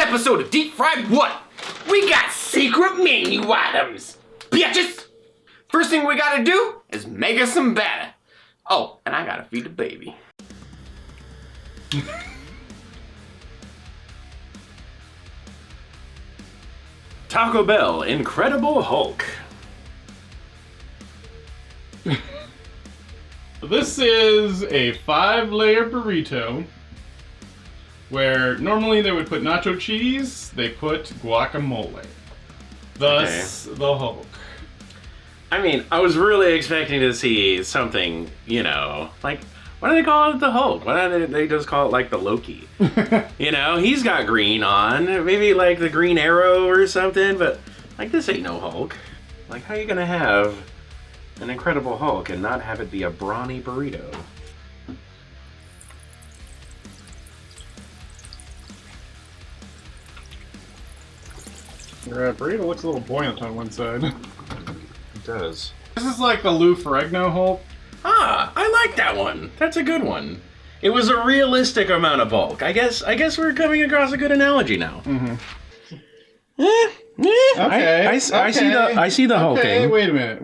episode of Deep Fried What? We got secret menu items, bitches! First thing we gotta do is make us some batter. Oh, and I gotta feed the baby. Taco Bell Incredible Hulk. This is a 5-layer burrito where normally they would put nacho cheese, they put guacamole. Thus, the Hulk. I mean, I was really expecting to see something, you know, like, why do they call it the Hulk? Why don't they just call it like the Loki? You know, he's got green on, maybe like the Green Arrow or something, but like this ain't no Hulk. Like, how are you gonna have an Incredible Hulk and not have it be a brawny burrito? Your burrito looks a little buoyant on one side. It does. This is like the Lou Ferrigno Hulk. Ah, I like that one. That's a good one. It was a realistic amount of bulk. I guess we're coming across a good analogy now. Mm-hmm. Okay. I see the hulking. Okay, wait a minute.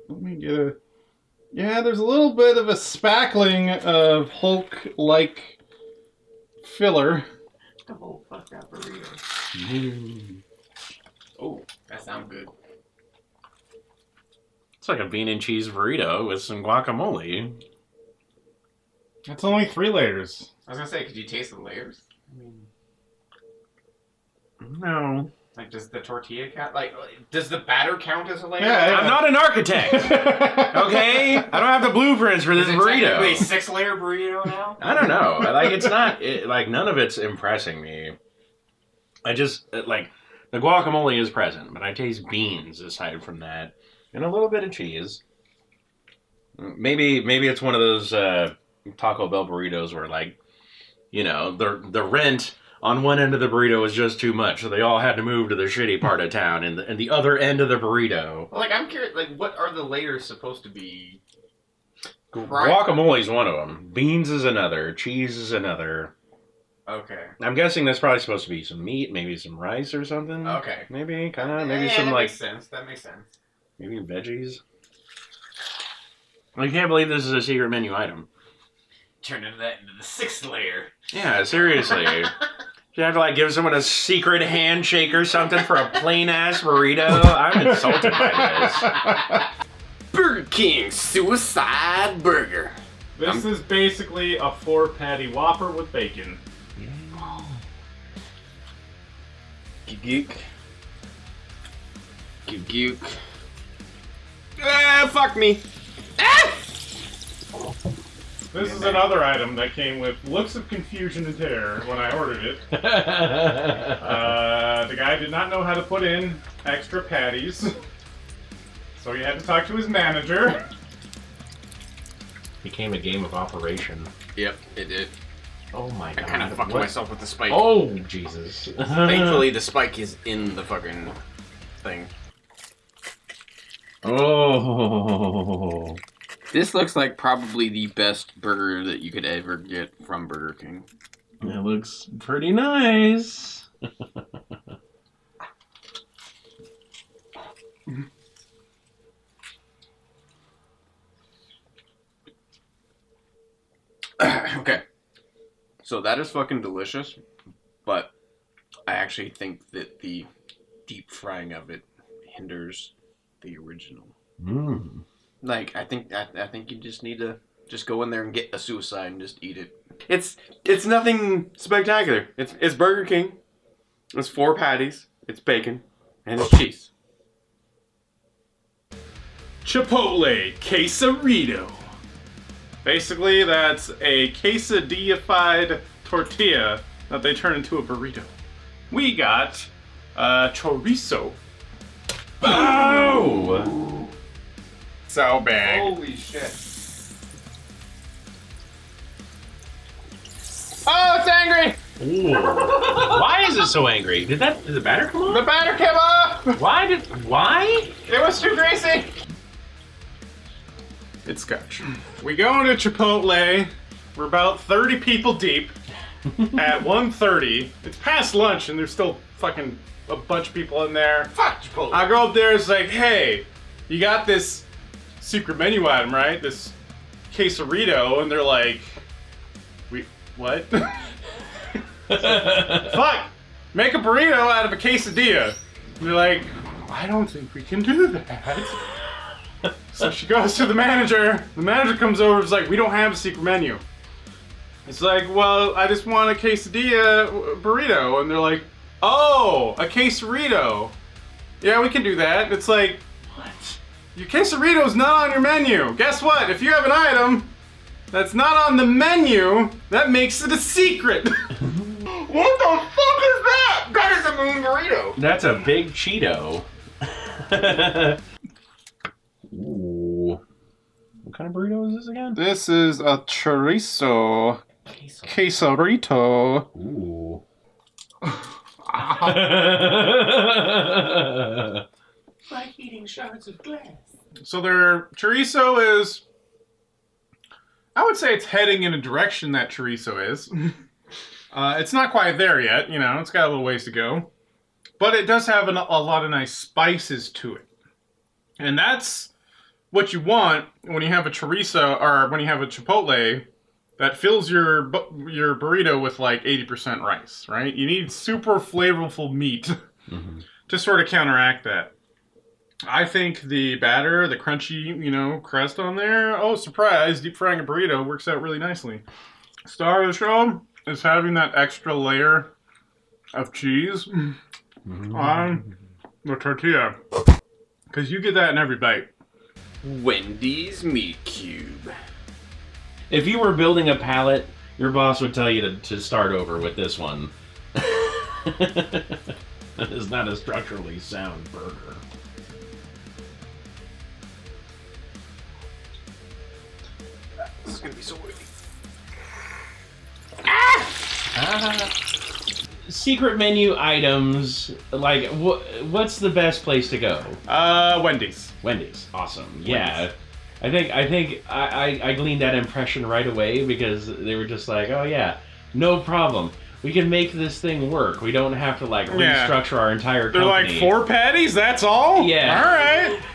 Let me get a... Yeah, there's a little bit of a spackling of Hulk-like filler. Oh, fuck that burrito. Oh, that sounds good. It's like a bean and cheese burrito with some guacamole. It's only 3 layers. I was gonna say, could you taste the layers? I mean, no. like, does the tortilla count? Like, does the batter count as a layer? Yeah. I'm not an architect. Okay? I don't have the blueprints for this Is it burrito. technically a 6-layer burrito now? I don't know. Like, it's not, like, none of it's impressing me. I just, like, the guacamole is present, but I taste beans aside from that. And a little bit of cheese. Maybe it's one of those Taco Bell burritos where, like, you know, the rent on one end of the burrito was just too much, so they all had to move to the shitty part of town, and the other end of the burrito. Well, like, I'm curious, like, what are the layers supposed to be? Guacamole's one of them. Beans is another. Cheese is another. Okay. I'm guessing that's probably supposed to be some meat, maybe some rice or something. Okay. Maybe, kind of, maybe Yeah, some, that like... makes sense. That makes sense. Maybe veggies. I can't believe this is a secret menu item. Turn that into the 6th layer. Yeah, seriously. You have to, like, give someone a secret handshake or something for a plain-ass burrito? I'm insulted by this. Burger King Suicide Burger. This is basically a 4-patty Whopper with bacon. Gook. Gook. Ah, fuck me. Ah! This is another item that came with looks of confusion and terror when I ordered it. The guy did not know how to put in extra patties, so he had to talk to his manager. Became a game of operation. Yep, it did. Oh my god. I kind of fucked myself with the spike. Oh, Jesus. Thankfully, the spike is in the fucking thing. Oh. This looks like probably the best burger that you could ever get from Burger King. It looks pretty nice. Okay. So that is fucking delicious, but I actually think that the deep frying of it hinders the original. Mm. Like, I think you just need to just go in there and get a suicide and just eat it. It's nothing spectacular. It's Burger King. It's 4 patties. It's bacon. And it's cheese. Chipotle Quesarito. Basically, that's a quesadilla-fied tortilla that they turn into a burrito. We got chorizo. Oh! So big. Holy shit. Oh, it's angry! Ooh. Why is it so angry? Did the batter come off? The batter came off! Why? It was too greasy! It's scotch. We go into Chipotle. We're about 30 people deep. at 1:30. It's past lunch and there's still fucking a bunch of people in there. Fuck Chipotle. I go up there, it's like, hey, you got this secret menu item, right? This quesarito, and they're like, what? Fuck! Make a burrito out of a quesadilla. And they're like, I don't think we can do that. So she goes to the manager. The manager comes over and is like, we don't have a secret menu. It's like, well, I just want a quesadilla burrito. And they're like, oh, a quesarito. Yeah, we can do that. It's like, what? Your quesarito's not on your menu. Guess what? If you have an item that's not on the menu, that makes it a secret. What the fuck is that? That is a moon burrito. That's a big Cheeto. Ooh. What kind of burrito is this again? This is a chorizo quesarito. Ooh. Like eating shards of glass. So their chorizo is, I would say it's heading in a direction that chorizo is. It's not quite there yet, you know, it's got a little ways to go. But it does have a lot of nice spices to it. And that's what you want when you have a chorizo, or when you have a Chipotle that fills your burrito with like 80% rice, right? You need super flavorful meat to sort of counteract that. I think the batter, the crunchy, you know, crust on there, oh, surprise, deep frying a burrito works out really nicely. Star of the show is having that extra layer of cheese on the tortilla. Because you get that in every bite. Wendy's meat cube. If you were building a pallet, your boss would tell you to start over with this one. That is not a structurally sound burger. This is gonna be so windy. Secret menu items, like, what's the best place to go? Wendy's. Wendy's. Awesome. Yeah. I think I gleaned that impression right away because they were just like, oh yeah, no problem. We can make this thing work. We don't have to like restructure our entire company. They're like 4 patties, that's all? Yeah. All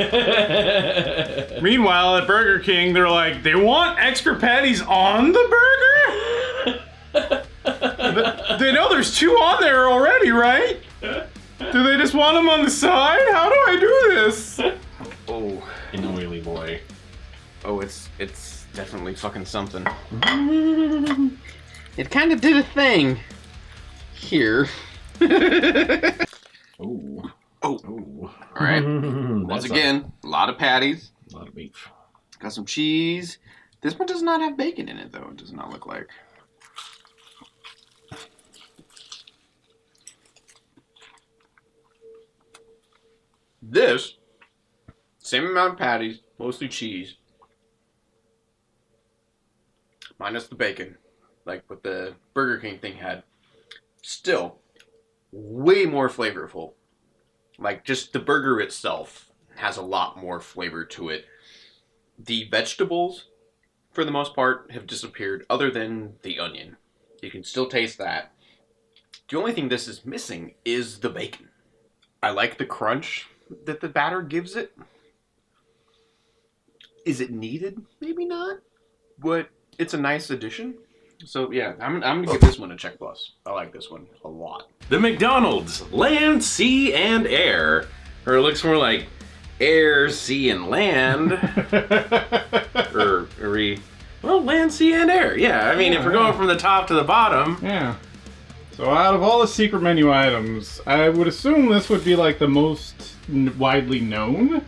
right. Meanwhile, at Burger King, they're like, they want extra patties on the burger? They know there's 2 on there already, right? Do they just want them on the side? How do I do this? Oh. An oily boy. Oh, it's definitely fucking something. It kind of did a thing. Here. Ooh. Oh. Ooh. All right. Once again, a lot of patties. A lot of beef. Got some cheese. This one does not have bacon in it, though. It does not look like. This, same amount of patties, mostly cheese. Minus the bacon, like what the Burger King thing had. Still, way more flavorful. Like, just the burger itself has a lot more flavor to it. The vegetables, for the most part, have disappeared, other than the onion. You can still taste that. The only thing this is missing is the bacon. I like the crunch that the batter gives it. Is it needed? Maybe not. But it's a nice addition. So yeah, I'm gonna give this one a check plus. I like this one a lot. The McDonald's Land, Sea, and Air. Or it looks more like Air, Sea, and Land. Well, Land, Sea, and Air. Yeah, I mean, if we're going from the top to the bottom. Yeah. So out of all the secret menu items, I would assume this would be like the most widely known.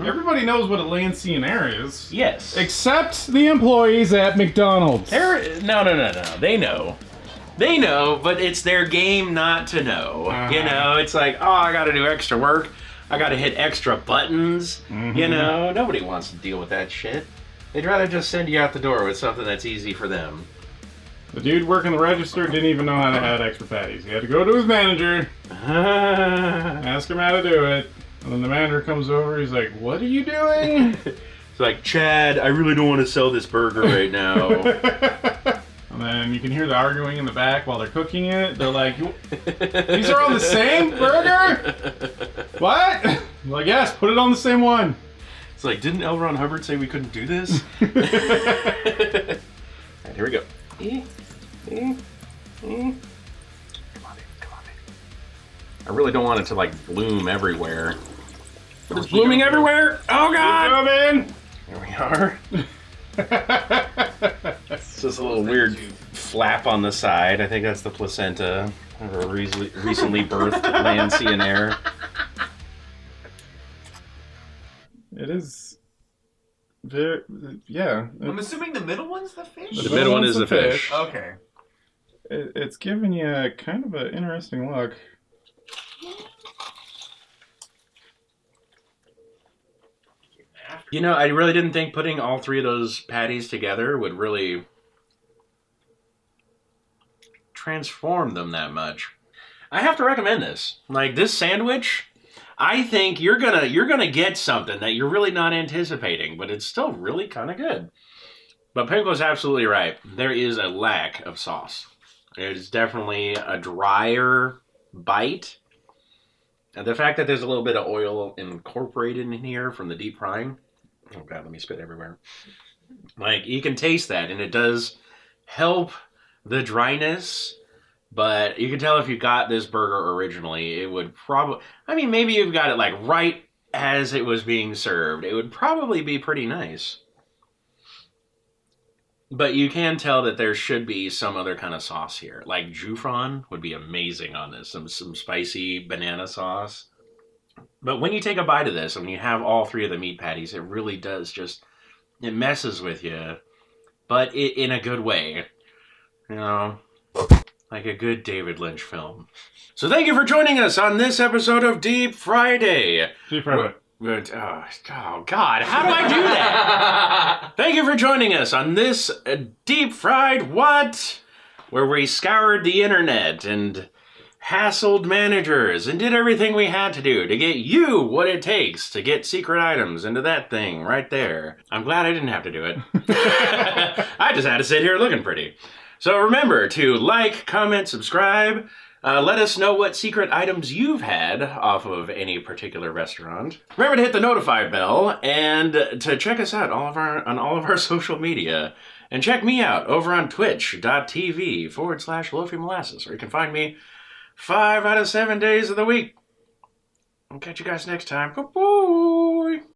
Everybody knows what a Land, Sea, and Air is. Yes. Except the employees at McDonald's. No. They know. They know, but it's their game not to know. You know, it's like, oh, I gotta do extra work. I gotta hit extra buttons. You know, nobody wants to deal with that shit. They'd rather just send you out the door with something that's easy for them. The dude working the register didn't even know how to add extra patties. He had to go to his manager, ask him how to do it, and then the manager comes over, he's like, what are you doing? It's like, Chad, I really don't want to sell this burger right now. And And then you can hear the arguing in the back while they're cooking it. They're like, these are on the same burger? What? I'm like, yes, put it on the same one. It's like, didn't L. Ron Hubbard say we couldn't do this? All right, here we go. Come on, baby. Come on, baby. I really don't want it to, like, bloom everywhere. But it's blooming everywhere! Oh, God! Man. Here we are. It's just a little weird flap on the side. I think that's the placenta of a recently birthed Lancey and Air. It is very, yeah. I'm assuming the middle one's the fish? The middle one is the fish. Okay. It's giving you kind of an interesting look. You know, I really didn't think putting all three of those patties together would really transform them that much. I have to recommend this. Like, this sandwich, I think you're gonna get something that you're really not anticipating, but it's still really kind of good. But Pinko's absolutely right. There is a lack of sauce. It's definitely a drier bite. And the fact that there's a little bit of oil incorporated in here from the deep frying. Oh God, let me spit everywhere. Like, you can taste that, and it does help the dryness. But you can tell if you got this burger originally, it would probably... I mean, maybe you've got it, like, right as it was being served. It would probably be pretty nice. But you can tell that there should be some other kind of sauce here. Like, Jufron would be amazing on this. Some spicy banana sauce. But when you take a bite of this, and when you have all three of the meat patties, it really does just... It messes with you. But in a good way. You know... Like a good David Lynch film. So thank you for joining us on this episode of Deep Friday. Deep Friday. Oh, God, how do I do that? Thank you for joining us on this Deep Fried What? Where we scoured the internet and hassled managers and did everything we had to do to get you what it takes to get secret items into that thing right there. I'm glad I didn't have to do it. I just had to sit here looking pretty. So remember to like, comment, subscribe. Let us know what secret items you've had off of any particular restaurant. Remember to hit the notify bell and to check us out on all of our social media. And check me out over on twitch.tv/Loafy Molasses, where you can find me 5 out of 7 days of the week. I'll catch you guys next time. Woo-hoo!